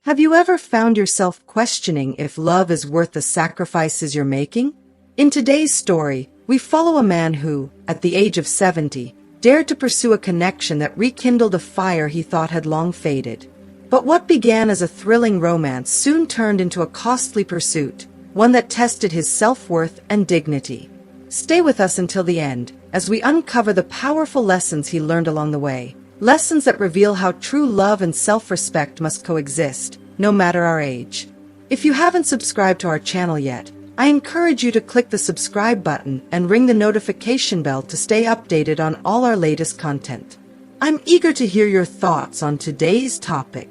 Have you ever found yourself questioning if love is worth the sacrifices you're making? In today's story, we follow a man who, at the age of 70, dared to pursue a connection that rekindled a fire he thought had long faded. But what began as a thrilling romance soon turned into a costly pursuit, one that tested his self-worth and dignity. Stay with us until the end, as we uncover the powerful lessons he learned along the way. Lessons that reveal how true love and self-respect must coexist, no matter our age. If you haven't subscribed to our channel yet, I encourage you to click the subscribe button and ring the notification bell to stay updated on all our latest content. I'm eager to hear your thoughts on today's topic.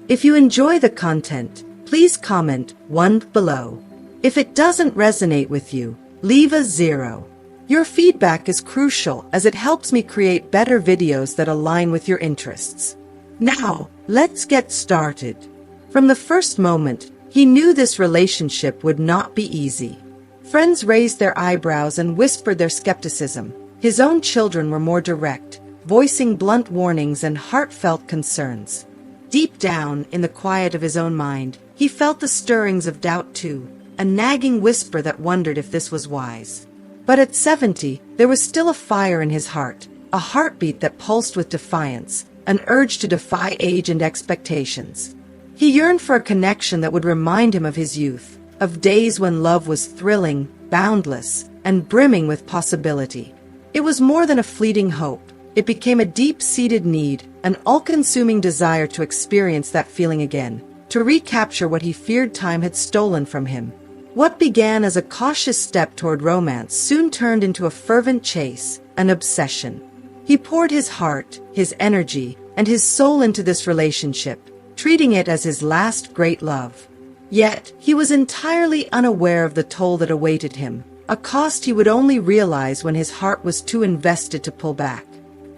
If you enjoy the content, please comment 1 below. If it doesn't resonate with you, leave a 0. Your feedback is crucial as it helps me create better videos that align with your interests. Now, let's get started. From the first moment, he knew this relationship would not be easy. Friends raised their eyebrows and whispered their skepticism. His own children were more direct, voicing blunt warnings and heartfelt concerns. Deep down, in the quiet of his own mind, he felt the stirrings of doubt too, a nagging whisper that wondered if this was wise. But at 70, there was still a fire in his heart, a heartbeat that pulsed with defiance, an urge to defy age and expectations. He yearned for a connection that would remind him of his youth, of days when love was thrilling, boundless, and brimming with possibility. It was more than a fleeting hope. It became a deep-seated need, an all-consuming desire to experience that feeling again, to recapture what he feared time had stolen from him. What began as a cautious step toward romance soon turned into a fervent chase, an obsession. He poured his heart, his energy, and his soul into this relationship, treating it as his last great love. Yet, he was entirely unaware of the toll that awaited him, a cost he would only realize when his heart was too invested to pull back.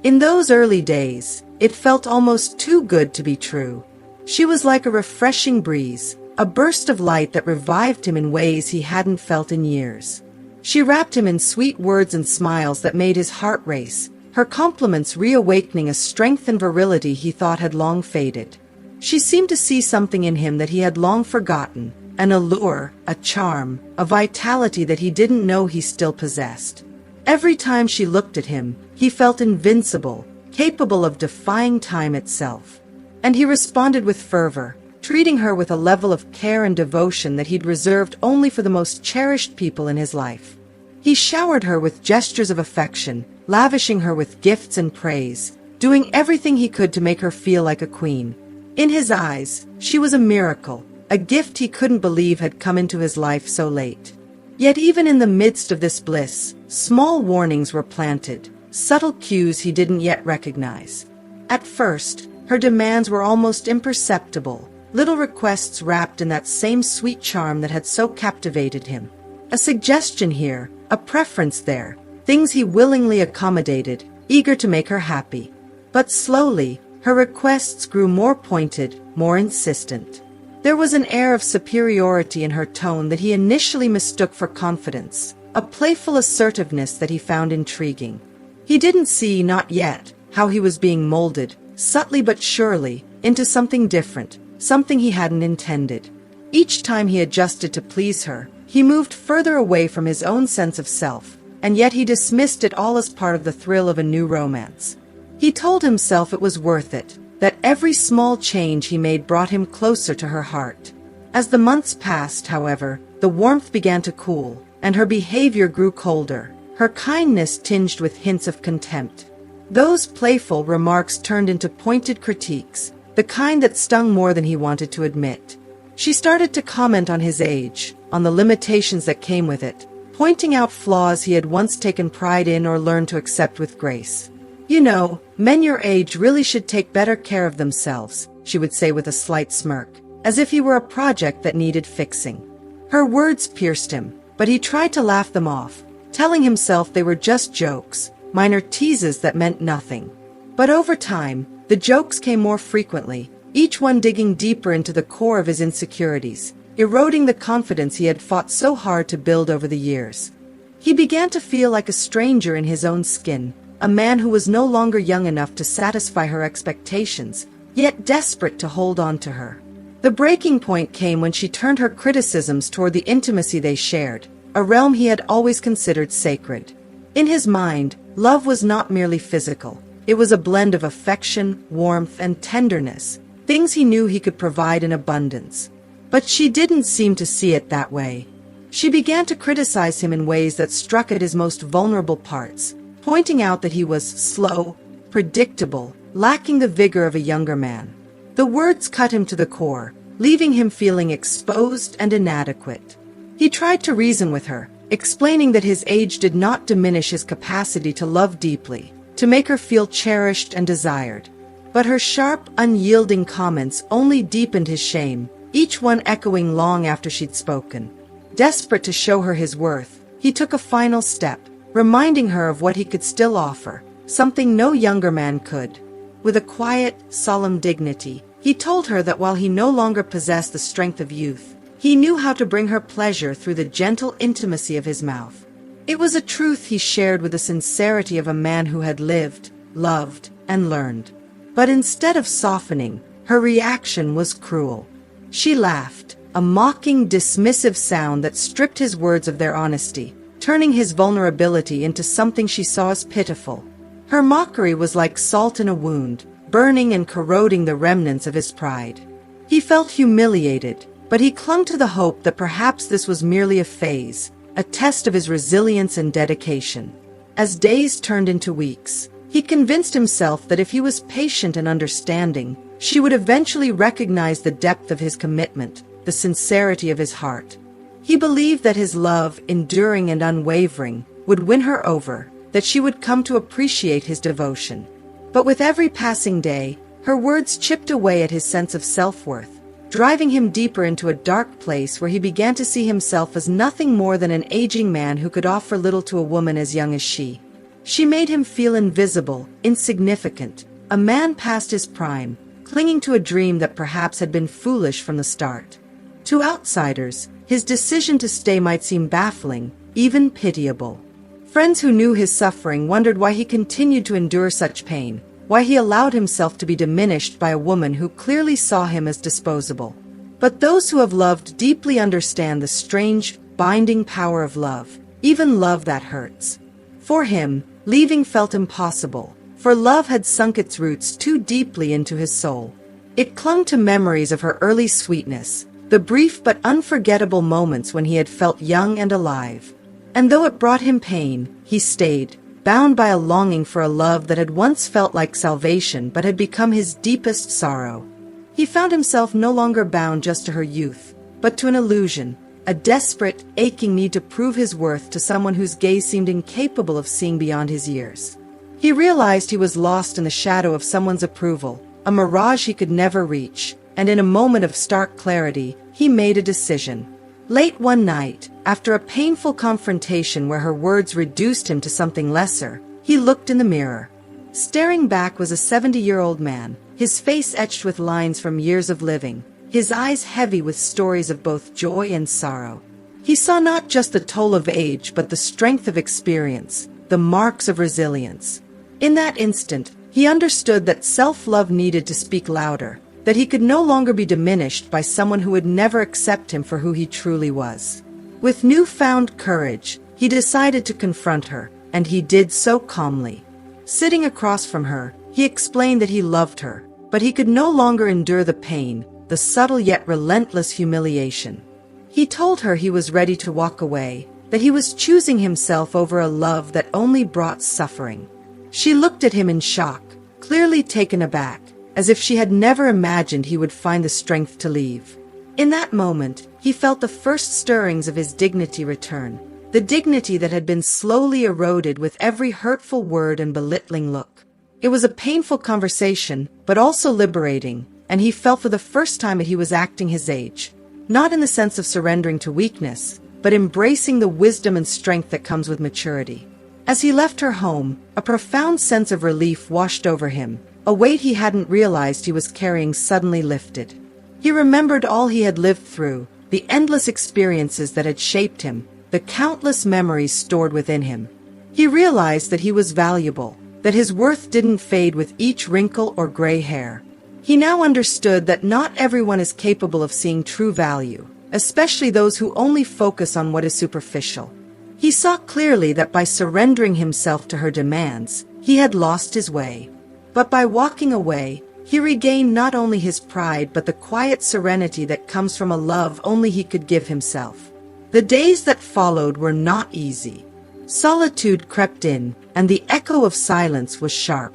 In those early days, it felt almost too good to be true. She was like a refreshing breeze, a burst of light that revived him in ways he hadn't felt in years. She wrapped him in sweet words and smiles that made his heart race, her compliments reawakening a strength and virility he thought had long faded. She seemed to see something in him that he had long forgotten, an allure, a charm, a vitality that he didn't know he still possessed. Every time she looked at him, he felt invincible, capable of defying time itself. And he responded with fervor, treating her with a level of care and devotion that he'd reserved only for the most cherished people in his life. He showered her with gestures of affection, lavishing her with gifts and praise, doing everything he could to make her feel like a queen. In his eyes, she was a miracle, a gift he couldn't believe had come into his life so late. Yet even in the midst of this bliss, small warnings were planted, subtle cues he didn't yet recognize. At first, her demands were almost imperceptible, little requests wrapped in that same sweet charm that had so captivated him. A suggestion here, a preference there, things he willingly accommodated, eager to make her happy. But slowly, her requests grew more pointed, more insistent. There was an air of superiority in her tone that he initially mistook for confidence, a playful assertiveness that he found intriguing. He didn't see, not yet, how he was being molded, subtly but surely, into something different, something he hadn't intended. Each time he adjusted to please her, he moved further away from his own sense of self, and yet he dismissed it all as part of the thrill of a new romance. He told himself it was worth it, that every small change he made brought him closer to her heart. As the months passed, however, the warmth began to cool, and her behavior grew colder, her kindness tinged with hints of contempt. Those playful remarks turned into pointed critiques, the kind that stung more than he wanted to admit. She started to comment on his age, on the limitations that came with it, pointing out flaws he had once taken pride in or learned to accept with grace. "You know, men your age really should take better care of themselves," she would say with a slight smirk, as if he were a project that needed fixing. Her words pierced him, but he tried to laugh them off, telling himself they were just jokes, minor teases that meant nothing. But over time, the jokes came more frequently, each one digging deeper into the core of his insecurities, eroding the confidence he had fought so hard to build over the years. He began to feel like a stranger in his own skin, a man who was no longer young enough to satisfy her expectations, yet desperate to hold on to her. The breaking point came when she turned her criticisms toward the intimacy they shared, a realm he had always considered sacred. In his mind, love was not merely physical. It was a blend of affection, warmth, and tenderness, things he knew he could provide in abundance. But she didn't seem to see it that way. She began to criticize him in ways that struck at his most vulnerable parts, pointing out that he was slow, predictable, lacking the vigor of a younger man. The words cut him to the core, leaving him feeling exposed and inadequate. He tried to reason with her, explaining that his age did not diminish his capacity to love deeply, to make her feel cherished and desired. But her sharp, unyielding comments only deepened his shame, each one echoing long after she'd spoken. Desperate to show her his worth, he took a final step, reminding her of what he could still offer, something no younger man could. With a quiet, solemn dignity, he told her that while he no longer possessed the strength of youth, he knew how to bring her pleasure through the gentle intimacy of his mouth. It was a truth he shared with the sincerity of a man who had lived, loved, and learned. But instead of softening, her reaction was cruel. She laughed, a mocking, dismissive sound that stripped his words of their honesty, turning his vulnerability into something she saw as pitiful. Her mockery was like salt in a wound, burning and corroding the remnants of his pride. He felt humiliated, but he clung to the hope that perhaps this was merely a phase, a test of his resilience and dedication. As days turned into weeks, he convinced himself that if he was patient and understanding, she would eventually recognize the depth of his commitment, the sincerity of his heart. He believed that his love, enduring and unwavering, would win her over, that she would come to appreciate his devotion. But with every passing day, her words chipped away at his sense of self-worth, driving him deeper into a dark place where he began to see himself as nothing more than an aging man who could offer little to a woman as young as she. She made him feel invisible, insignificant, a man past his prime, clinging to a dream that perhaps had been foolish from the start. To outsiders, his decision to stay might seem baffling, even pitiable. Friends who knew his suffering wondered why he continued to endure such pain, why he allowed himself to be diminished by a woman who clearly saw him as disposable. But those who have loved deeply understand the strange, binding power of love, even love that hurts. For him, leaving felt impossible, for love had sunk its roots too deeply into his soul. It clung to memories of her early sweetness, the brief but unforgettable moments when he had felt young and alive. And though it brought him pain, he stayed, bound by a longing for a love that had once felt like salvation but had become his deepest sorrow. He found himself no longer bound just to her youth, but to an illusion, a desperate, aching need to prove his worth to someone whose gaze seemed incapable of seeing beyond his years. He realized he was lost in the shadow of someone's approval, a mirage he could never reach, and in a moment of stark clarity, he made a decision. Late one night, after a painful confrontation where her words reduced him to something lesser, he looked in the mirror. Staring back was a 70-year-old man, his face etched with lines from years of living, his eyes heavy with stories of both joy and sorrow. He saw not just the toll of age but the strength of experience, the marks of resilience. In that instant, he understood that self-love needed to speak louder, that he could no longer be diminished by someone who would never accept him for who he truly was. With newfound courage, he decided to confront her, and he did so calmly. Sitting across from her, he explained that he loved her, but he could no longer endure the pain, the subtle yet relentless humiliation. He told her he was ready to walk away, that he was choosing himself over a love that only brought suffering. She looked at him in shock, clearly taken aback, as if she had never imagined he would find the strength to leave. In that moment, he felt the first stirrings of his dignity return, the dignity that had been slowly eroded with every hurtful word and belittling look. It was a painful conversation, but also liberating, and he felt for the first time that he was acting his age, not in the sense of surrendering to weakness, but embracing the wisdom and strength that comes with maturity. As he left her home, a profound sense of relief washed over him, a weight he hadn't realized he was carrying suddenly lifted. He remembered all he had lived through, the endless experiences that had shaped him, the countless memories stored within him. He realized that he was valuable, that his worth didn't fade with each wrinkle or gray hair. He now understood that not everyone is capable of seeing true value, especially those who only focus on what is superficial. He saw clearly that by surrendering himself to her demands, he had lost his way. But by walking away, he regained not only his pride but the quiet serenity that comes from a love only he could give himself. The days that followed were not easy. Solitude crept in, and the echo of silence was sharp.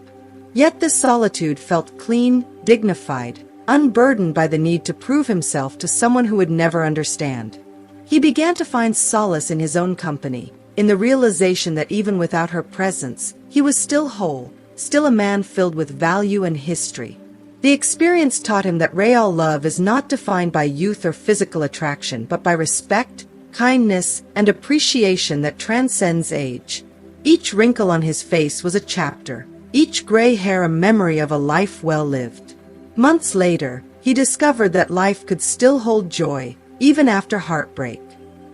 Yet this solitude felt clean, dignified, unburdened by the need to prove himself to someone who would never understand. He began to find solace in his own company, in the realization that even without her presence, he was still whole, still a man filled with value and history. The experience taught him that real love is not defined by youth or physical attraction, but by respect, kindness, and appreciation that transcends age. Each wrinkle on his face was a chapter, each gray hair a memory of a life well lived. Months later, he discovered that life could still hold joy, even after heartbreak.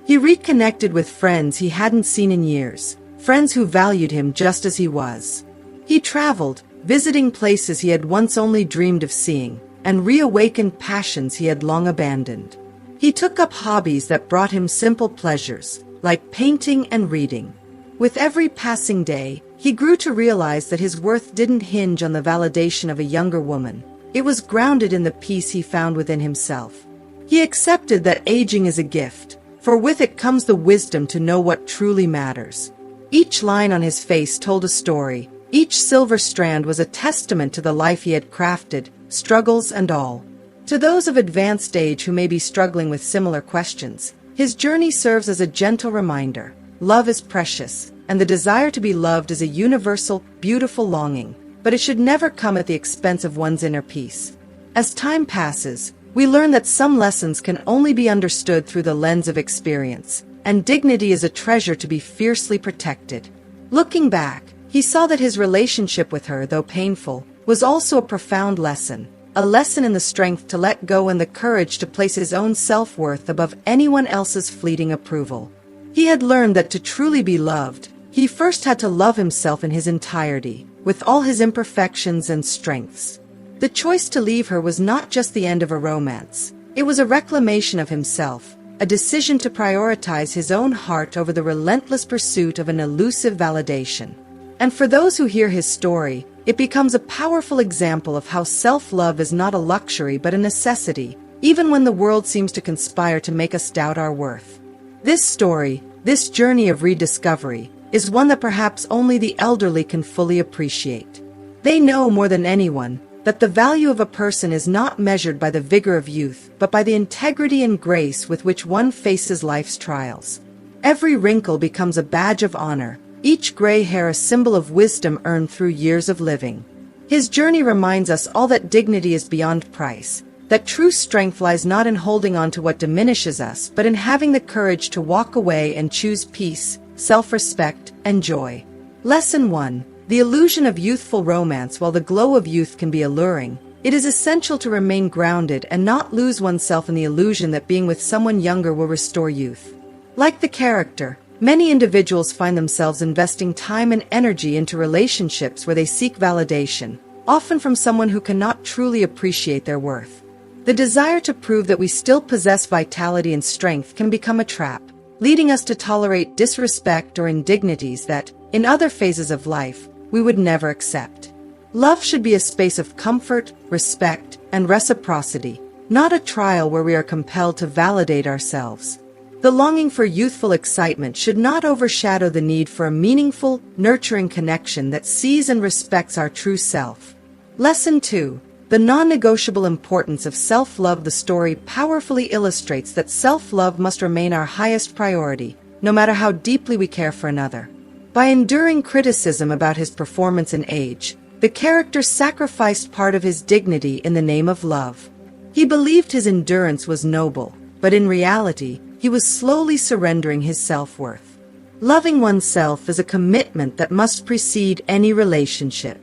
He reconnected with friends he hadn't seen in years, friends who valued him just as he was. He traveled, visiting places he had once only dreamed of seeing, and reawakened passions he had long abandoned. He took up hobbies that brought him simple pleasures, like painting and reading. With every passing day, he grew to realize that his worth didn't hinge on the validation of a younger woman. It was grounded in the peace he found within himself. He accepted that aging is a gift, for with it comes the wisdom to know what truly matters. Each line on his face told a story. Each silver strand was a testament to the life he had crafted, struggles and all. To those of advanced age who may be struggling with similar questions, his journey serves as a gentle reminder. Love is precious, and the desire to be loved is a universal, beautiful longing, but it should never come at the expense of one's inner peace. As time passes, we learn that some lessons can only be understood through the lens of experience, and dignity is a treasure to be fiercely protected. Looking back, he saw that his relationship with her, though painful, was also a profound lesson, a lesson in the strength to let go and the courage to place his own self-worth above anyone else's fleeting approval. He had learned that to truly be loved, he first had to love himself in his entirety, with all his imperfections and strengths. The choice to leave her was not just the end of a romance. It was a reclamation of himself, a decision to prioritize his own heart over the relentless pursuit of an elusive validation. And for those who hear his story, it becomes a powerful example of how self-love is not a luxury but a necessity, even when the world seems to conspire to make us doubt our worth. This story, this journey of rediscovery, is one that perhaps only the elderly can fully appreciate. They know more than anyone that the value of a person is not measured by the vigor of youth, but by the integrity and grace with which one faces life's trials. Every wrinkle becomes a badge of honor, each gray hair a symbol of wisdom earned through years of living. His journey reminds us all that dignity is beyond price, that true strength lies not in holding on to what diminishes us, but in having the courage to walk away and choose peace, self-respect, and joy. Lesson 1. The illusion of youthful romance. While the glow of youth can be alluring, it is essential to remain grounded and not lose oneself in the illusion that being with someone younger will restore youth. Like the character, many individuals find themselves investing time and energy into relationships where they seek validation, often from someone who cannot truly appreciate their worth. The desire to prove that we still possess vitality and strength can become a trap, leading us to tolerate disrespect or indignities that, in other phases of life, we would never accept. Love should be a space of comfort, respect, and reciprocity, not a trial where we are compelled to validate ourselves. The longing for youthful excitement should not overshadow the need for a meaningful, nurturing connection that sees and respects our true self. Lesson 2. The non-negotiable importance of self-love. The story powerfully illustrates that self-love must remain our highest priority, no matter how deeply we care for another. By enduring criticism about his performance and age, the character sacrificed part of his dignity in the name of love. He believed his endurance was noble, but in reality, he was slowly surrendering his self-worth. Loving oneself is a commitment that must precede any relationship.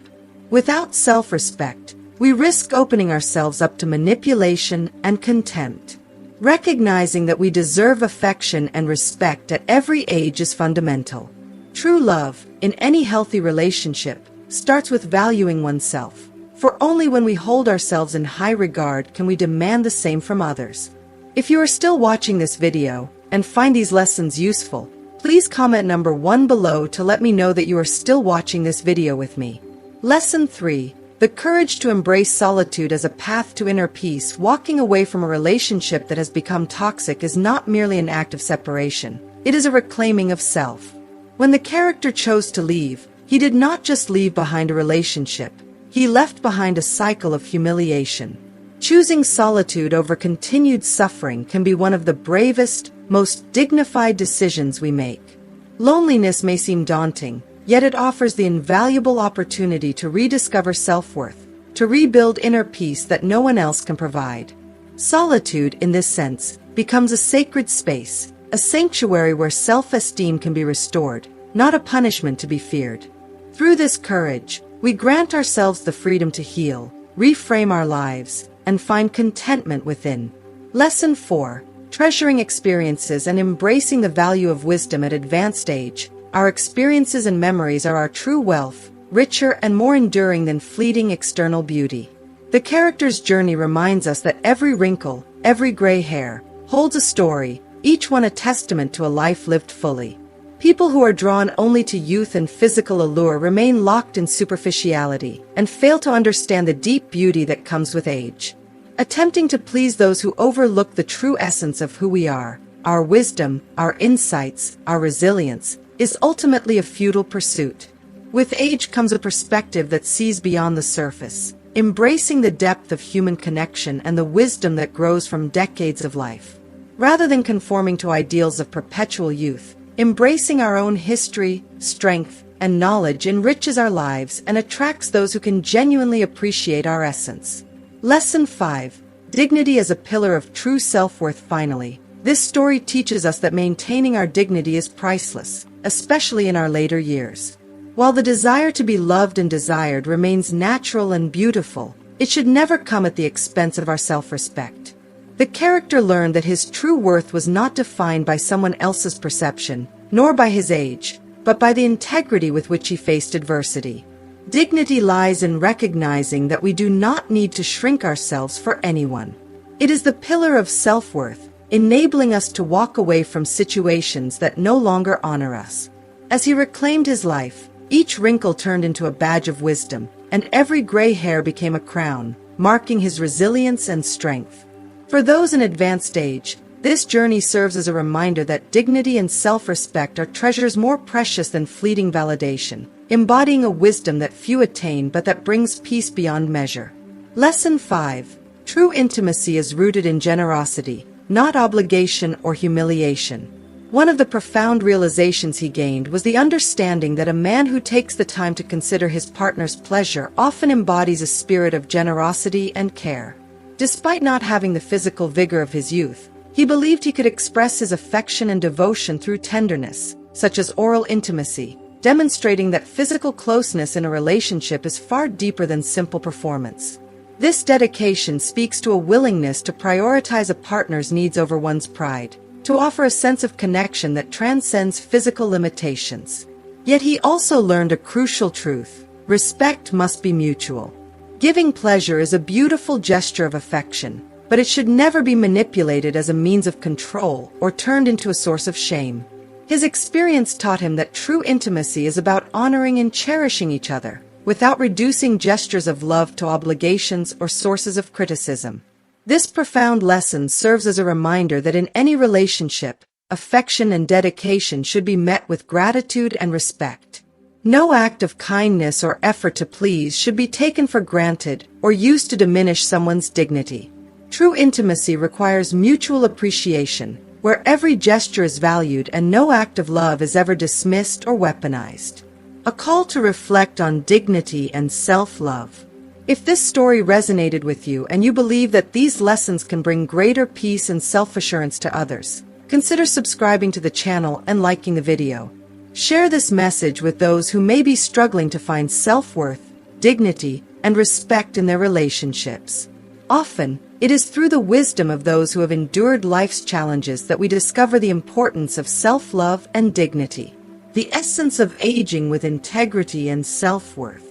Without self-respect, we risk opening ourselves up to manipulation and contempt. Recognizing that we deserve affection and respect at every age is fundamental. True love, in any healthy relationship, starts with valuing oneself. For only when we hold ourselves in high regard can we demand the same from others. If you are still watching this video and find these lessons useful, please comment number 1 below to let me know that you are still watching this video with me. Lesson 3. The courage to embrace solitude as a path to inner peace. Walking away from a relationship that has become toxic is not merely an act of separation. It is a reclaiming of self. When the character chose to leave, he did not just leave behind a relationship. He left behind a cycle of humiliation. Choosing solitude over continued suffering can be one of the bravest, most dignified decisions we make. Loneliness may seem daunting, yet it offers the invaluable opportunity to rediscover self-worth, to rebuild inner peace that no one else can provide. Solitude, in this sense, becomes a sacred space, a sanctuary where self-esteem can be restored, not a punishment to be feared. Through this courage, we grant ourselves the freedom to heal, reframe our lives, and find contentment within. Lesson 4. Treasuring experiences and embracing the value of wisdom at advanced age. Our experiences and memories are our true wealth, richer and more enduring than fleeting external beauty. The character's journey reminds us that every wrinkle, every gray hair, holds a story, each one a testament to a life lived fully. People who are drawn only to youth and physical allure remain locked in superficiality and fail to understand the deep beauty that comes with age. Attempting to please those who overlook the true essence of who we are, our wisdom, our insights, our resilience, is ultimately a futile pursuit. With age comes a perspective that sees beyond the surface, embracing the depth of human connection and the wisdom that grows from decades of life. Rather than conforming to ideals of perpetual youth, embracing our own history, strength, and knowledge enriches our lives and attracts those who can genuinely appreciate our essence. Lesson 5. Dignity as a pillar of true self-worth. Finally, this story teaches us that maintaining our dignity is priceless, especially in our later years. While the desire to be loved and desired remains natural and beautiful, it should never come at the expense of our self-respect. The character learned that his true worth was not defined by someone else's perception, nor by his age, but by the integrity with which he faced adversity. Dignity lies in recognizing that we do not need to shrink ourselves for anyone. It is the pillar of self-worth, enabling us to walk away from situations that no longer honor us. As he reclaimed his life, each wrinkle turned into a badge of wisdom, and every gray hair became a crown, marking his resilience and strength. For those in advanced age, this journey serves as a reminder that dignity and self-respect are treasures more precious than fleeting validation, embodying a wisdom that few attain but that brings peace beyond measure. Lesson 5. True intimacy is rooted in generosity, not obligation or humiliation. One of the profound realizations he gained was the understanding that a man who takes the time to consider his partner's pleasure often embodies a spirit of generosity and care. Despite not having the physical vigor of his youth, he believed he could express his affection and devotion through tenderness, such as oral intimacy, demonstrating that physical closeness in a relationship is far deeper than simple performance. This dedication speaks to a willingness to prioritize a partner's needs over one's pride, to offer a sense of connection that transcends physical limitations. Yet he also learned a crucial truth: respect must be mutual. Giving pleasure is a beautiful gesture of affection, but it should never be manipulated as a means of control or turned into a source of shame. His experience taught him that true intimacy is about honoring and cherishing each other, without reducing gestures of love to obligations or sources of criticism. This profound lesson serves as a reminder that in any relationship, affection and dedication should be met with gratitude and respect. No act of kindness or effort to please should be taken for granted or used to diminish someone's dignity. True intimacy requires mutual appreciation, where every gesture is valued and no act of love is ever dismissed or weaponized. A call to reflect on dignity and self-love. If this story resonated with you and you believe that these lessons can bring greater peace and self-assurance to others, consider subscribing to the channel and liking the video. Share this message with those who may be struggling to find self-worth, dignity, and respect in their relationships. Often, it is through the wisdom of those who have endured life's challenges that we discover the importance of self-love and dignity, the essence of aging with integrity and self-worth.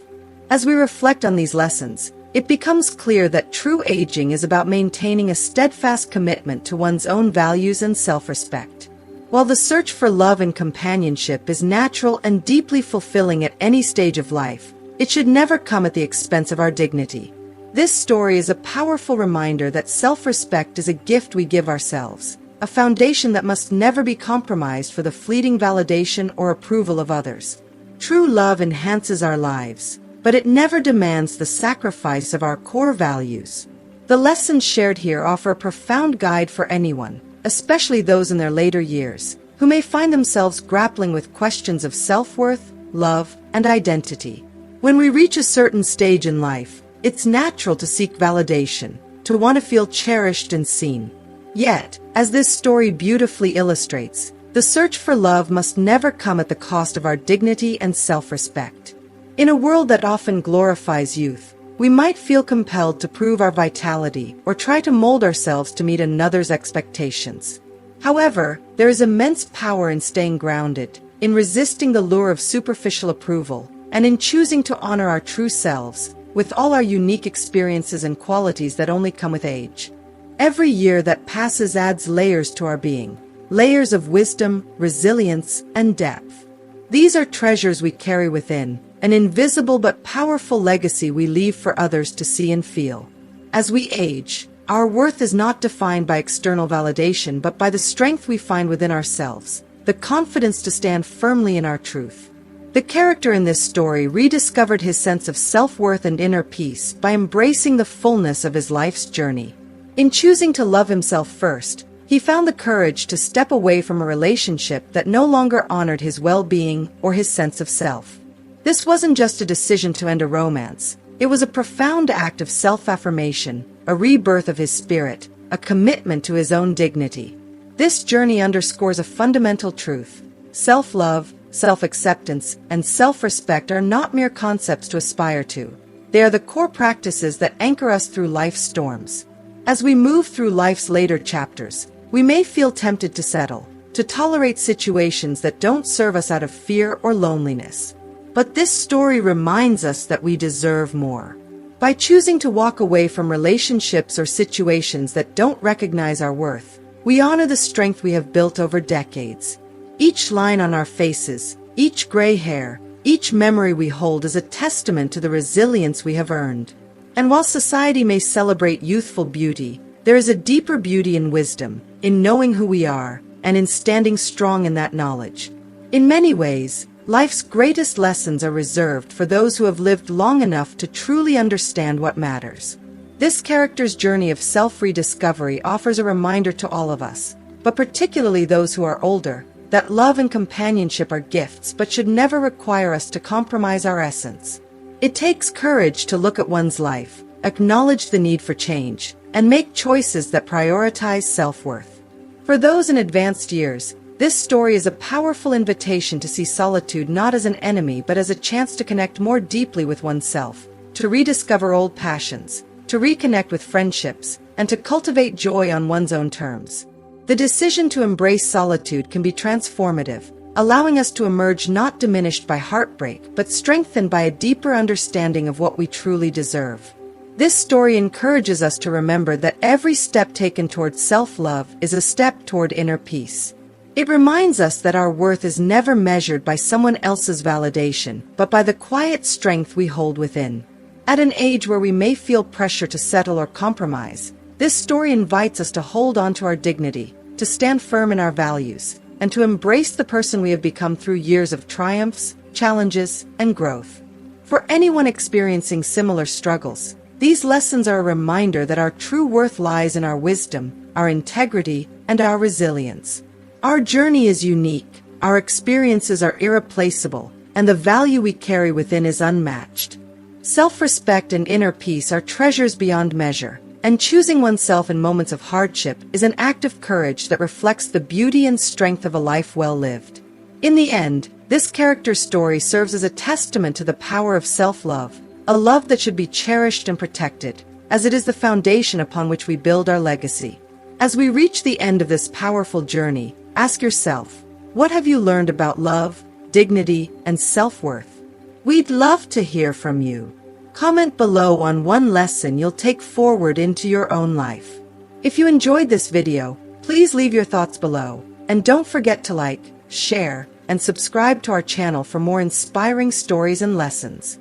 As we reflect on these lessons, it becomes clear that true aging is about maintaining a steadfast commitment to one's own values and self-respect. While the search for love and companionship is natural and deeply fulfilling at any stage of life, it should never come at the expense of our dignity. This story is a powerful reminder that self-respect is a gift we give ourselves, a foundation that must never be compromised for the fleeting validation or approval of others. True love enhances our lives, but it never demands the sacrifice of our core values. The lessons shared here offer a profound guide for anyone, especially those in their later years, who may find themselves grappling with questions of self-worth, love, and identity. When we reach a certain stage in life, it's natural to seek validation, to want to feel cherished and seen. Yet, as this story beautifully illustrates, the search for love must never come at the cost of our dignity and self-respect. In a world that often glorifies youth, we might feel compelled to prove our vitality or try to mold ourselves to meet another's expectations. However, there is immense power in staying grounded, in resisting the lure of superficial approval, and in choosing to honor our true selves, with all our unique experiences and qualities that only come with age. Every year that passes adds layers to our being, layers of wisdom, resilience, and depth. These are treasures we carry within, an invisible but powerful legacy we leave for others to see and feel. As we age, our worth is not defined by external validation but by the strength we find within ourselves, the confidence to stand firmly in our truth. The character in this story rediscovered his sense of self-worth and inner peace by embracing the fullness of his life's journey. In choosing to love himself first, he found the courage to step away from a relationship that no longer honored his well-being or his sense of self. This wasn't just a decision to end a romance, it was a profound act of self-affirmation, a rebirth of his spirit, a commitment to his own dignity. This journey underscores a fundamental truth: self-love, self-acceptance, and self-respect are not mere concepts to aspire to. They are the core practices that anchor us through life's storms. As we move through life's later chapters, we may feel tempted to settle, to tolerate situations that don't serve us out of fear or loneliness. But this story reminds us that we deserve more. By choosing to walk away from relationships or situations that don't recognize our worth, we honor the strength we have built over decades. Each line on our faces, each gray hair, each memory we hold is a testament to the resilience we have earned. And while society may celebrate youthful beauty, there is a deeper beauty in wisdom, in knowing who we are, and in standing strong in that knowledge. In many ways, life's greatest lessons are reserved for those who have lived long enough to truly understand what matters. This character's journey of self-rediscovery offers a reminder to all of us, but particularly those who are older, that love and companionship are gifts but should never require us to compromise our essence. It takes courage to look at one's life, acknowledge the need for change, and make choices that prioritize self-worth. For those in advanced years, this story is a powerful invitation to see solitude not as an enemy but as a chance to connect more deeply with oneself, to rediscover old passions, to reconnect with friendships, and to cultivate joy on one's own terms. The decision to embrace solitude can be transformative, allowing us to emerge not diminished by heartbreak but strengthened by a deeper understanding of what we truly deserve. This story encourages us to remember that every step taken toward self-love is a step toward inner peace. It reminds us that our worth is never measured by someone else's validation, but by the quiet strength we hold within. At an age where we may feel pressure to settle or compromise, this story invites us to hold on to our dignity, to stand firm in our values, and to embrace the person we have become through years of triumphs, challenges, and growth. For anyone experiencing similar struggles, these lessons are a reminder that our true worth lies in our wisdom, our integrity, and our resilience. Our journey is unique, our experiences are irreplaceable, and the value we carry within is unmatched. Self-respect and inner peace are treasures beyond measure, and choosing oneself in moments of hardship is an act of courage that reflects the beauty and strength of a life well lived. In the end, this character's story serves as a testament to the power of self-love, a love that should be cherished and protected, as it is the foundation upon which we build our legacy. As we reach the end of this powerful journey, ask yourself, what have you learned about love, dignity, and self-worth? We'd love to hear from you. Comment below on one lesson you'll take forward into your own life. If you enjoyed this video, please leave your thoughts below, and don't forget to like, share, and subscribe to our channel for more inspiring stories and lessons.